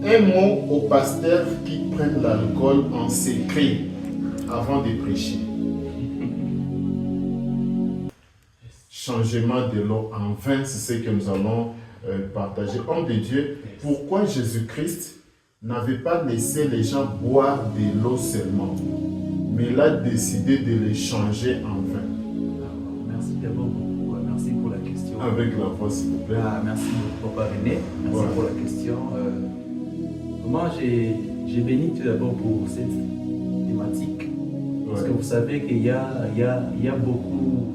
Un mot aux pasteurs qui prennent l'alcool en secret avant de prêcher. Changement de l'eau en vin, c'est ce que nous allons partager. Homme de Dieu, pourquoi Jésus-Christ n'avait pas laissé les gens boire de l'eau seulement, mais il a décidé de les changer en vin? Merci d'abord beaucoup. Merci pour la question. Avec la voix, s'il vous plaît. Merci beaucoup, Papa René. Merci pour la question. Moi, j'ai béni tout d'abord pour cette thématique. Parce que vous savez qu'il y a beaucoup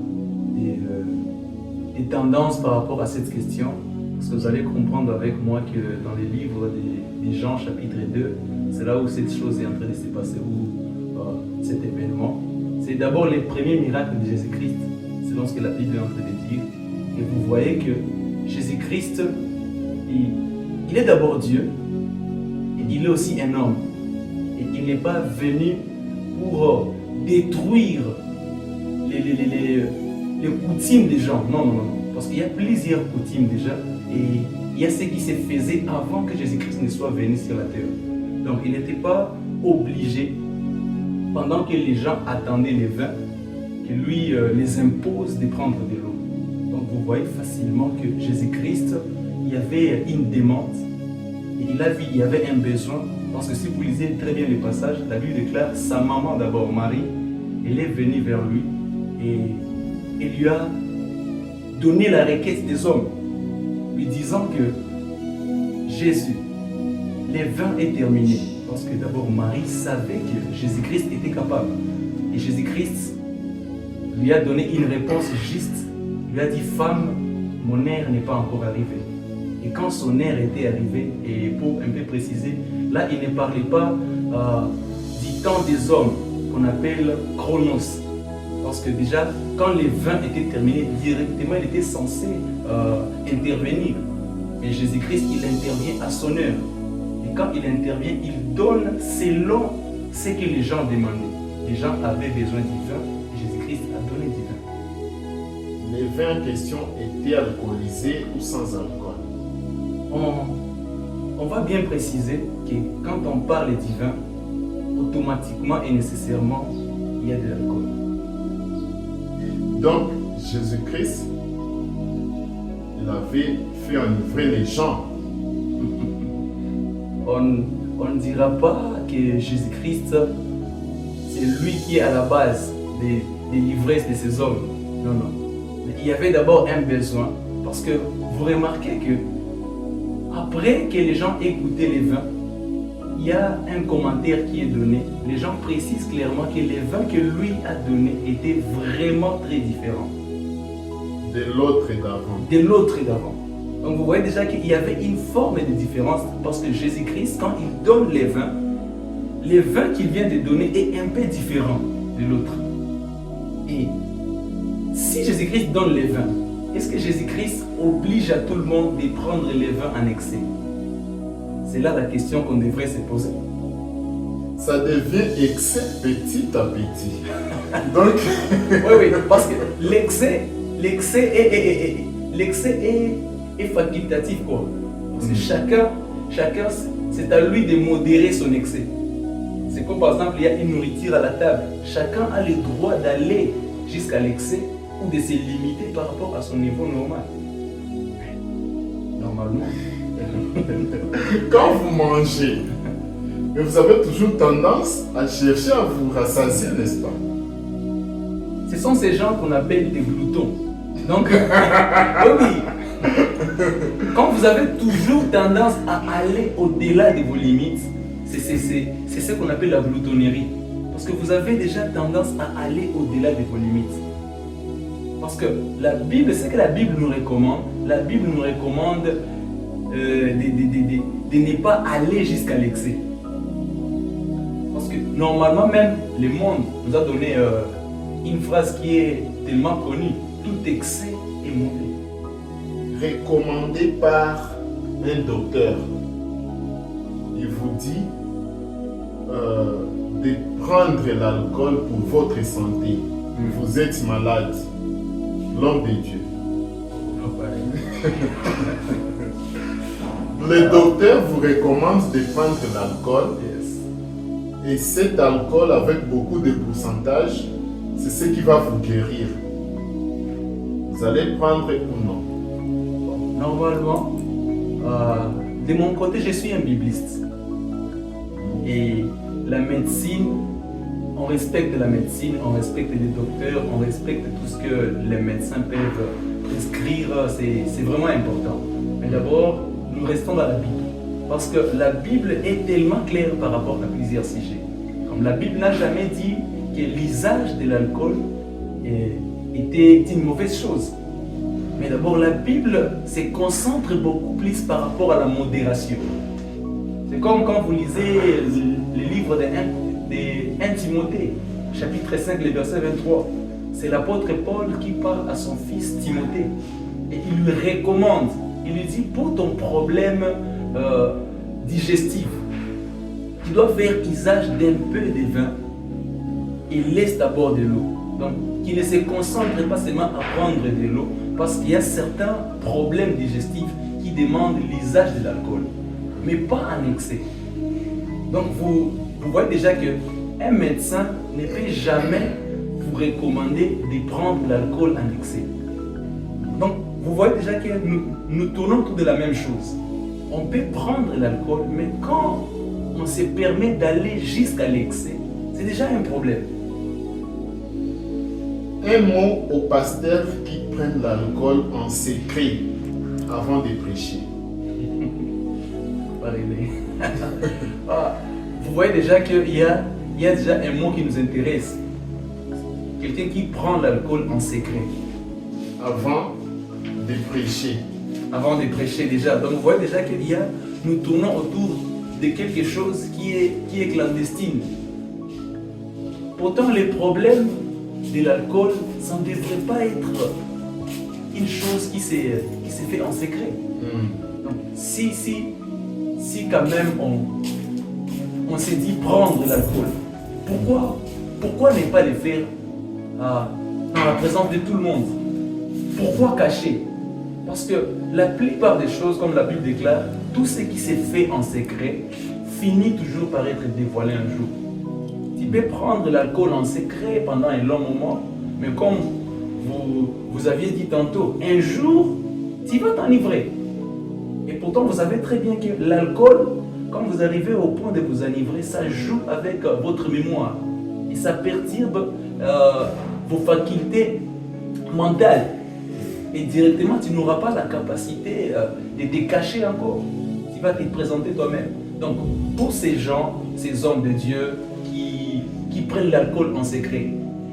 de tendances par rapport à cette question. Parce que vous allez comprendre avec moi que dans les livres des Jean chapitre 2, c'est là où cette chose est en train de se passer, où cet événement. C'est d'abord les premiers miracles de Jésus-Christ, selon ce que la Bible est en train de dire. Et vous voyez que Jésus-Christ, il est d'abord Dieu, et il est aussi un homme. Et il n'est pas venu pour détruire les coutumes des gens. Non. Parce qu'il y a plusieurs coutumes déjà. Et il y a ce qui se faisait avant que Jésus-Christ ne soit venu sur la terre. Donc il n'était pas obligé, pendant que les gens attendaient les vins, que lui les impose de prendre de l'eau. Donc vous voyez facilement que Jésus-Christ, il y avait une demande. Et il y avait un besoin. Parce que si vous lisez très bien les passages, la Bible déclare sa maman d'abord, Marie, elle est venue vers lui et lui a donné la requête des hommes, lui disant que Jésus, les vins est terminé. Parce que d'abord Marie savait que Jésus-Christ était capable. Et Jésus-Christ lui a donné une réponse juste. Il lui a dit, femme, mon heure n'est pas encore arrivée. Et quand son heure était arrivée, et pour un peu préciser, là il ne parlait pas du temps des hommes qu'on appelle chronos. Parce que déjà, quand les vins étaient terminés, directement il était censé intervenir. Mais Jésus-Christ, il intervient à son heure. Et quand il intervient, il donne selon ce que les gens demandaient. Les gens avaient besoin du vin, et Jésus-Christ a donné du vin. Les vins en question étaient alcoolisés ou sans alcool? On va bien préciser que quand on parle du vin, automatiquement et nécessairement, il y a de l'alcool. Donc, Jésus-Christ, il avait fait enivrer les gens. On ne dira pas que Jésus-Christ, c'est lui qui est à la base de l'ivresse de ces hommes. Non. Mais il y avait d'abord un besoin, parce que vous remarquez que après que les gens aient goûté les vins, il y a un commentaire qui est donné. Les gens précisent clairement que les vins que lui a donnés étaient vraiment très différents. De l'autre et d'avant. De l'autre et d'avant. Donc vous voyez déjà qu'il y avait une forme de différence, parce que Jésus-Christ, quand il donne les vins qu'il vient de donner est un peu différent de l'autre. Et si Jésus-Christ donne les vins, est-ce que Jésus-Christ oblige à tout le monde de prendre les vins en excès? C'est là la question qu'on devrait se poser. Ça devient excès petit à petit. Donc... oui, parce que l'excès est facultatif, quoi. Parce que chacun, c'est à lui de modérer son excès. C'est comme par exemple, il y a une nourriture à la table. Chacun a le droit d'aller jusqu'à l'excès ou de se limiter par rapport à son niveau normal. Normalement. Quand vous mangez, vous avez toujours tendance à chercher à vous rassasier, n'est-ce pas? Ce sont ces gens qu'on appelle des gloutons. Donc, oui. Quand vous avez toujours tendance à aller au-delà de vos limites, c'est ce qu'on appelle la gloutonnerie. Parce que vous avez déjà tendance à aller au-delà de vos limites. Parce que la Bible, c'est que la Bible nous recommande. La Bible nous recommande de ne pas aller jusqu'à l'excès. Parce que normalement même, le monde nous a donné une phrase qui est tellement connue. Tout excès est mauvais. Recommandé par un docteur. Il vous dit de prendre l'alcool pour votre santé. Vous êtes malade. L'homme de Dieu. Le docteur vous recommande de prendre l'alcool. Yes. Et cet alcool avec beaucoup de pourcentage, c'est ce qui va vous guérir. Vous allez prendre ou non? Normalement, de mon côté, je suis un bibliste. Et la médecine, on respecte la médecine, on respecte les docteurs, on respecte tout ce que les médecins peuvent prescrire, c'est vraiment important. Mais d'abord, nous restons dans la Bible. Parce que la Bible est tellement claire par rapport à plusieurs sujets. Comme la Bible n'a jamais dit que l'usage de l'alcool était une mauvaise chose. Mais d'abord, la Bible se concentre beaucoup plus par rapport à la modération. C'est comme quand vous lisez le livre de 1 Timothée, chapitre 5, le verset 23. C'est l'apôtre Paul qui parle à son fils Timothée. Et il lui recommande, il lui dit, pour ton problème digestif, tu dois faire usage d'un peu de vin et laisse d'abord de l'eau. Donc, qu'il ne se concentre pas seulement à prendre de l'eau, parce qu'il y a certains problèmes digestifs qui demandent l'usage de l'alcool, mais pas en excès. Donc, vous voyez déjà qu'un médecin ne peut jamais vous recommander de prendre l'alcool en excès. Donc, vous voyez déjà que nous tournons autour de la même chose. On peut prendre l'alcool, mais quand on se permet d'aller jusqu'à l'excès, c'est déjà un problème. Un mot aux pasteurs qui prennent l'alcool en secret avant de prêcher. Vous voyez déjà qu'il y a déjà un mot qui nous intéresse. Quelqu'un qui prend l'alcool en secret. Avant de prêcher. Avant de prêcher déjà. Donc vous voyez déjà nous tournons autour de quelque chose qui est clandestine. Pourtant, les problèmes de l'alcool, ça ne devrait pas être une chose qui se fait en secret. Donc, si quand même on s'est dit prendre l'alcool, pourquoi ne pas le faire dans la présence de tout le monde? Pourquoi cacher? Parce que la plupart des choses, comme la Bible déclare, tout ce qui s'est fait en secret finit toujours par être dévoilé un jour. Tu peux prendre l'alcool en secret pendant un long moment, mais comme vous aviez dit tantôt, un jour, tu vas t'enivrer. Et pourtant, vous savez très bien que l'alcool, quand vous arrivez au point de vous enivrer, ça joue avec votre mémoire. Et ça perturbe vos facultés mentales. Et directement, tu n'auras pas la capacité de te cacher encore. Tu vas te présenter toi-même. Donc, pour ces gens, ces hommes de Dieu qui prennent l'alcool en secret,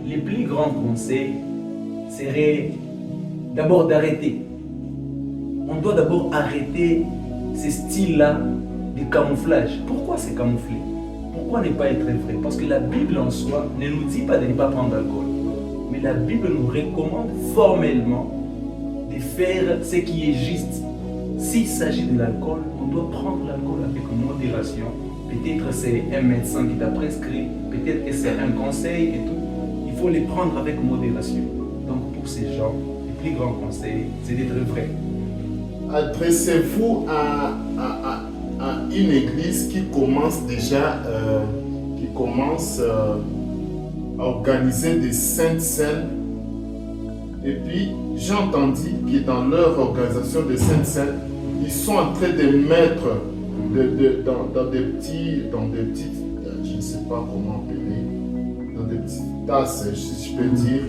les plus grands conseils seraient d'abord d'arrêter. On doit d'abord arrêter ce style-là de camouflage. Pourquoi c'est camouflé? Pourquoi ne pas être vrai? Parce que la Bible en soi ne nous dit pas de ne pas prendre l'alcool. Mais la Bible nous recommande formellement de faire ce qui est juste. S'il s'agit de l'alcool, on doit prendre l'alcool avec modération. Peut-être c'est un médecin qui t'a prescrit, peut-être que c'est un conseil et tout. Il faut les prendre avec modération. Donc pour ces gens, le plus grand conseil, c'est d'être vrai. Adressez-vous à une église qui commence déjà, à organiser des saintes scènes. Et puis, j'ai entendu que dans leur organisation de saintes scènes, ils sont en train de mettre dans des petites, je ne sais pas comment appeler, dans des petites tasses, si je peux dire,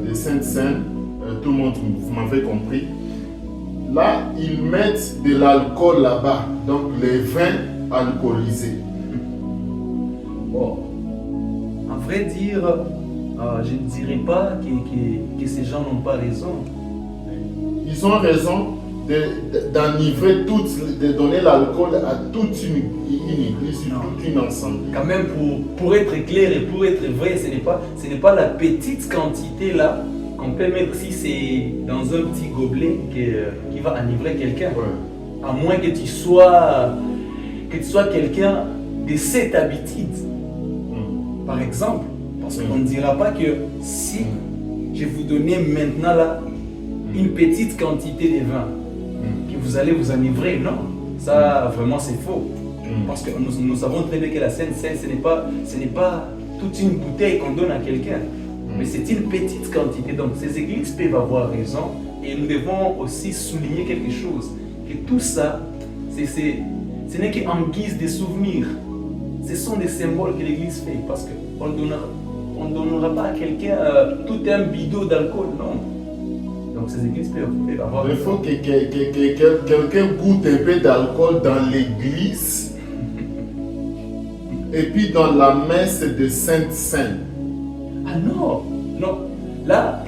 des saintes scènes, tout le monde, vous m'avez compris. Là, ils mettent de l'alcool là-bas, donc les vins alcoolisés. Bon, à vrai dire, je ne dirais pas que ces gens n'ont pas raison. Ils ont raison d'enivrer de donner l'alcool à toute une église, toute une assemblée. Quand même, pour être clair et pour être vrai, ce n'est pas la petite quantité là qu'on peut mettre si c'est dans un petit gobelet qui va enivrer quelqu'un. Ouais. À moins que tu sois quelqu'un de cette habitude. Par exemple, parce qu'on ne dira pas que si je vous donnais maintenant là une petite quantité de vin, que vous allez vous enivrer, non. Ça, vraiment, c'est faux. Parce que nous savons très bien que la Sainte Seine, ce n'est pas toute une bouteille qu'on donne à quelqu'un, mais c'est une petite quantité. Donc, ces églises peuvent avoir raison, et nous devons aussi souligner quelque chose, que tout ça, ce n'est qu'en guise de souvenirs. Ce sont des symboles que l'Église fait, parce qu'on ne donnera pas à quelqu'un tout un bidon d'alcool, non. Donc ces églises peuvent avoir... Il faut que quelqu'un goûte un peu d'alcool dans l'église et puis dans la messe de Sainte-Seine. Ah non, non. Là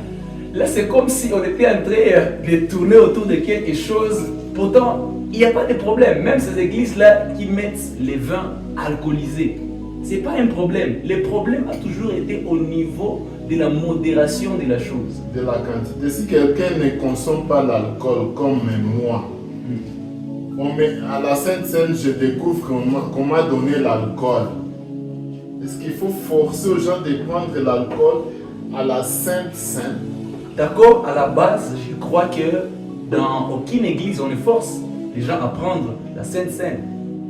c'est comme si on était en train de tourner autour de quelque chose. Pourtant, il n'y a pas de problème. Même ces églises-là qui mettent les vins alcoolisés, ce n'est pas un problème. Le problème a toujours été au niveau de la modération de la chose. De la quantité. Si quelqu'un ne consomme pas l'alcool comme moi, à la Sainte-Seine, je découvre qu'on m'a donné l'alcool. Est-ce qu'il faut forcer aux gens de prendre l'alcool à la Sainte-Seine? D'accord, à la base, je crois que dans aucune église, on ne force les gens à prendre la Sainte Seine.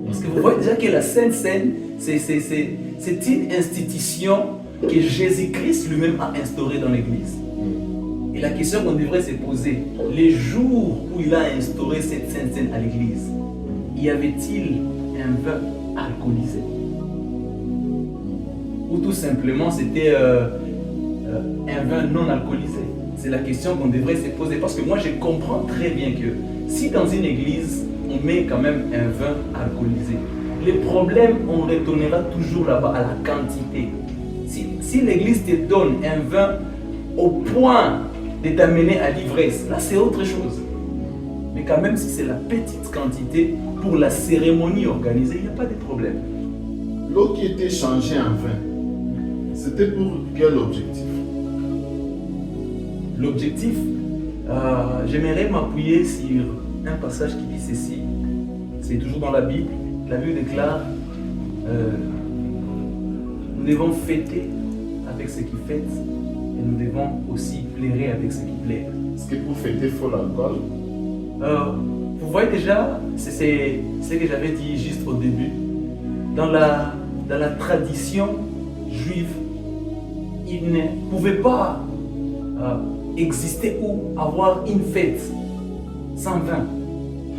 Parce que vous voyez déjà que la Sainte Seine, c'est une institution que Jésus-Christ lui-même a instaurée dans l'église. Et la question qu'on devrait se poser, les jours où il a instauré cette Sainte Seine à l'église, y avait-il un vin alcoolisé? Ou tout simplement c'était un vin non alcoolisé? C'est la question qu'on devrait se poser, parce que moi je comprends très bien que si dans une église on met quand même un vin alcoolisé, le problème on retournera toujours là-bas à la quantité. Si l'église te donne un vin au point de t'amener à l'ivresse, là c'est autre chose. Mais quand même si c'est la petite quantité pour la cérémonie organisée, il n'y a pas de problème. L'eau qui était changée en vin, c'était pour quel objectif? L'objectif, j'aimerais m'appuyer sur un passage qui dit ceci. C'est toujours dans la Bible. La Bible déclare nous devons fêter avec ce qui fête et nous devons aussi plairer avec ce qui plaît. Est-ce que pour fêter, il faut l'alcool? Vous voyez déjà, c'est ce que j'avais dit juste au début. Dans la tradition juive, il ne pouvait pas exister ou avoir une fête sans vin.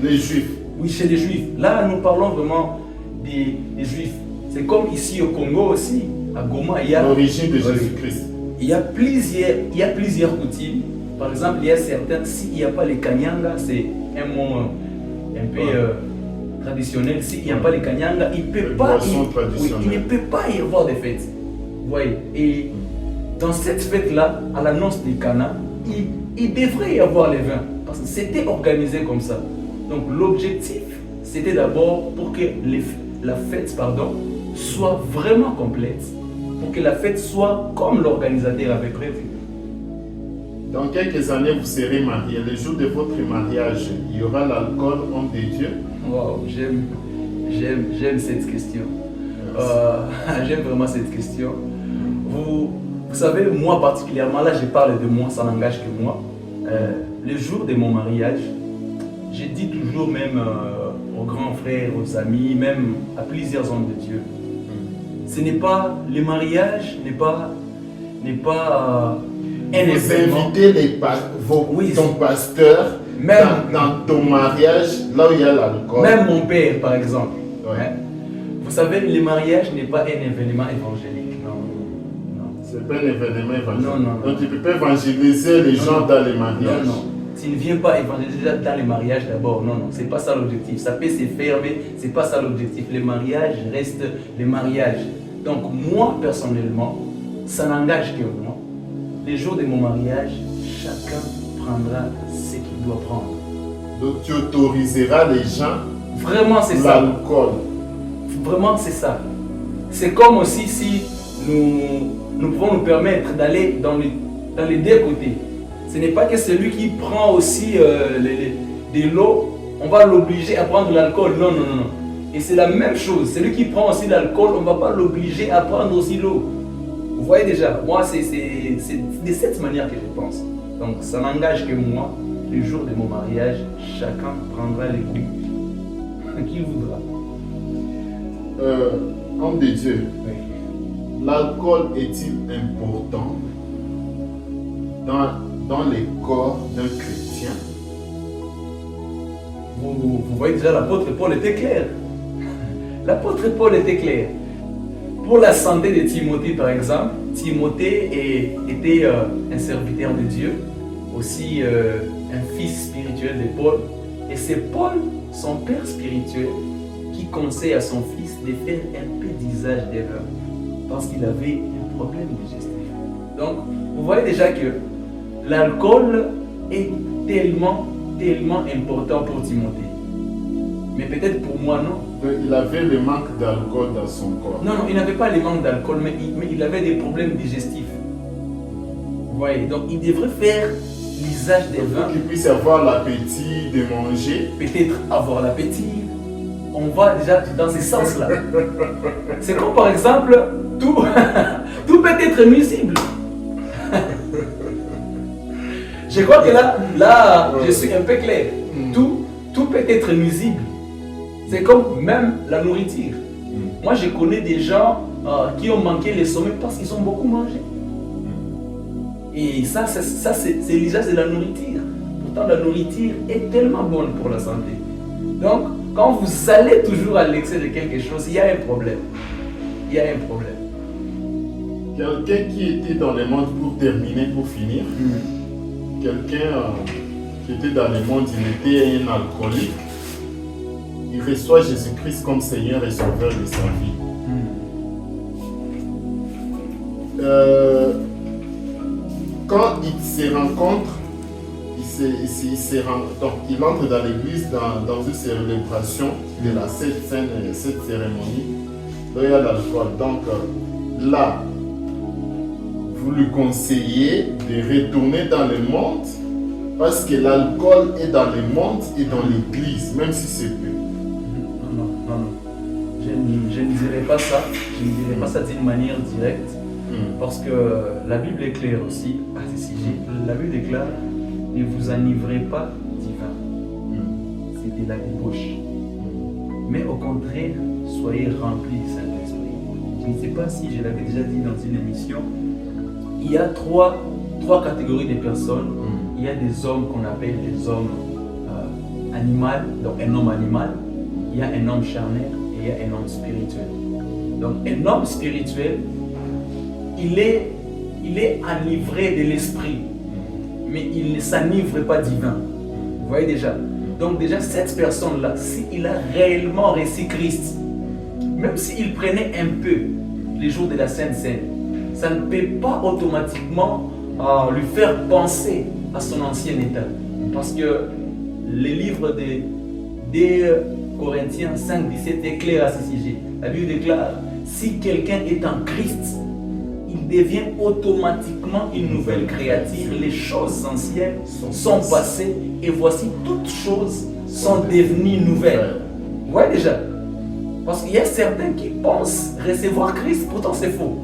Les Juifs? Oui, chez les Juifs. Là, nous parlons vraiment des Juifs. C'est comme ici au Congo aussi, à Goma, il y a... L'origine de Jésus-Christ. Il y a plusieurs coutumes. Par exemple, il y a certains, s'il n'y a pas les kanyanga, c'est un mot un peu traditionnel. S'il n'y a pas les kanyanga, il ne peut pas y avoir de fête. Vous voyez? Et dans cette fête-là, à l'annonce des Cana, il devrait y avoir les vins. Parce que c'était organisé comme ça. Donc l'objectif, c'était d'abord pour que la fête soit vraiment complète. Pour que la fête soit comme l'organisateur avait prévu. Dans quelques années, vous serez mariés. Le jour de votre mariage, il y aura l'alcool, homme de Dieu? Wow, j'aime cette question. J'aime vraiment cette question. Vous savez, moi particulièrement, là je parle de moi, ça n'engage que moi. Le jour de mon mariage, je dis toujours même aux grands frères, aux amis, même à plusieurs hommes de Dieu, ce n'est pas, le mariage n'est pas un événement. Vous invitez ton pasteur même, dans ton mariage, là où il y a l'alcool. Même mon père, par exemple. Ouais. Hein? Vous savez, le mariage n'est pas un événement évangélique. Non. C'est pas un événement évangélique. Non. Donc tu ne peux pas évangéliser les gens dans les mariages. Non. Tu ne viens pas évangéliser dans les mariages d'abord. Non. C'est pas ça l'objectif. Ça peut se faire, mais c'est pas ça l'objectif. Le mariage reste le mariage. Donc moi, personnellement, ça n'engage que moi. Les jours de mon mariage, chacun prendra ce qu'il doit prendre. Donc tu autoriseras les gens vraiment c'est ça. L'alcool. Vraiment c'est ça. C'est comme aussi si nous pouvons nous permettre d'aller dans les deux côtés. Ce n'est pas que celui qui prend aussi de l'eau, on va l'obliger à prendre l'alcool. Non. Et c'est la même chose. Celui qui prend aussi l'alcool, on ne va pas l'obliger à prendre aussi l'eau. Vous voyez déjà, moi c'est de cette manière que je pense. Donc ça n'engage que moi. Le jour de mon mariage, chacun prendra les goûts. qu'il voudra. Homme de Dieu, Oui. l'alcool est-il important dans les corps d'un chrétien? Vous voyez déjà, l'apôtre Paul était clair. L'apôtre Paul était clair. Pour la santé de Timothée, par exemple, Timothée était un serviteur de Dieu, aussi un fils spirituel de Paul. Et c'est Paul, son père spirituel, qui conseille à son fils de faire un peu d'usage des vins, parce qu'il avait un problème digestif. Donc, vous voyez déjà que l'alcool est tellement important pour Timothée. Mais peut-être pour moi, non. Il avait le manque d'alcool dans son corps. Non, il n'avait pas les manques d'alcool, mais il avait des problèmes digestifs. Vous voyez, donc il devrait faire l'usage des vins. Pour qu'il puisse avoir l'appétit de manger. Peut-être avoir l'appétit. On va déjà dans ce sens-là. C'est comme par exemple, tout peut être nuisible. Je crois que là, je suis un peu clair. Tout peut être nuisible. C'est comme même la nourriture. Moi, je connais des gens qui ont manqué le sommeil parce qu'ils ont beaucoup mangé. Et ça c'est l'usage de la nourriture. Pourtant, la nourriture est tellement bonne pour la santé. Donc, quand vous allez toujours à l'excès de quelque chose, il y a un problème. Il y a un problème. Quelqu'un qui était dans le monde, pour terminer, pour finir, quelqu'un qui était dans le monde, il était un alcoolique. Il reçoit Jésus-Christ comme Seigneur et Sauveur de sa vie. Quand il se rencontre, donc il entre dans l'église dans une célébration de cette cérémonie. Là, il y a l'alcool. Donc là, vous lui conseillez de retourner dans le monde parce que l'alcool est dans le monde et dans l'église, même si c'est peu. Non. Je ne dirais pas ça. Je ne dirais pas ça d'une manière directe. Parce que la Bible est claire aussi à ce sujet. La Bible déclare: ne vous enivrez pas du vin. C'est de la débauche. Mais au contraire, soyez remplis du Saint-Esprit. Je ne sais pas si je l'avais déjà dit dans une émission. Il y a trois catégories de personnes. Il y a des hommes qu'on appelle des hommes animaux, donc un homme animal. Il y a un homme charnel et il y a un homme spirituel. Donc un homme spirituel, il est enivré de l'esprit, mais il ne s'enivre pas du vin. Vous voyez déjà. Donc déjà cette personne-là, s'il a réellement reçu Christ, même s'il prenait un peu les jours de la Sainte Seine, ça ne peut pas automatiquement lui faire penser à son ancien état. Parce que le livre des Corinthiens 5:17 est clair à ce sujet. La Bible déclare: si quelqu'un est en Christ, il devient automatiquement une nouvelle créature. Les choses anciennes sont passées et voici toutes choses sont devenues nouvelles. Vous voyez déjà? Parce qu'il y a certains qui pensent recevoir Christ, pourtant c'est faux.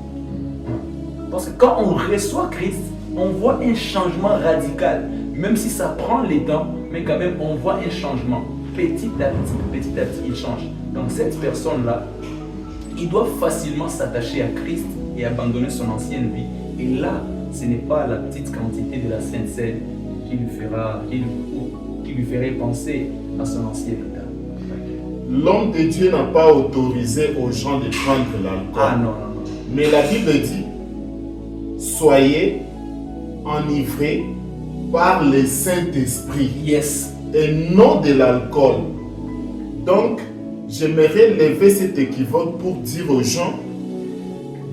Parce que quand on reçoit Christ, on voit un changement radical. Même si ça prend le temps, mais quand même on voit un changement. Petit à petit, il change. Donc cette personne-là, il doit facilement s'attacher à Christ et abandonner son ancienne vie. Et là, ce n'est pas la petite quantité de la Sainte Seine qui lui ferait penser à son ancien état. L'homme de Dieu n'a pas autorisé aux gens de prendre l'alcool. Ah non. Mais la Bible dit: soyez enivrés par le Saint-Esprit. Yes. Et non de l'alcool. Donc, j'aimerais lever cet équivoque pour dire aux gens,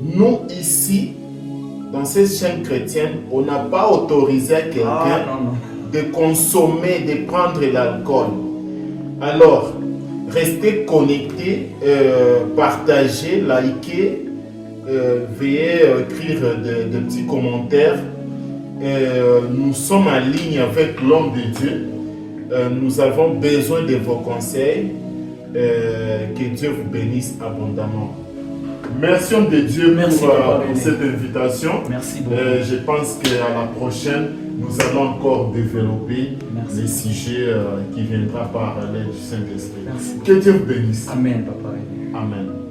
nous ici, dans cette chaîne chrétienne, on n'a pas autorisé à quelqu'un de consommer, de prendre l'alcool. Alors, restez connectés, partagez, likez, veuillez écrire de petits commentaires. Nous sommes en ligne avec l'homme de Dieu. Nous avons besoin de vos conseils. Que Dieu vous bénisse abondamment. Merci homme de Dieu pour cette invitation. Merci beaucoup. Je pense qu'à la prochaine, nous allons encore développer Merci. les sujets qui viendront par l'aide du Saint-Esprit. Merci. Que Dieu vous bénisse. Amen, papa. Amen.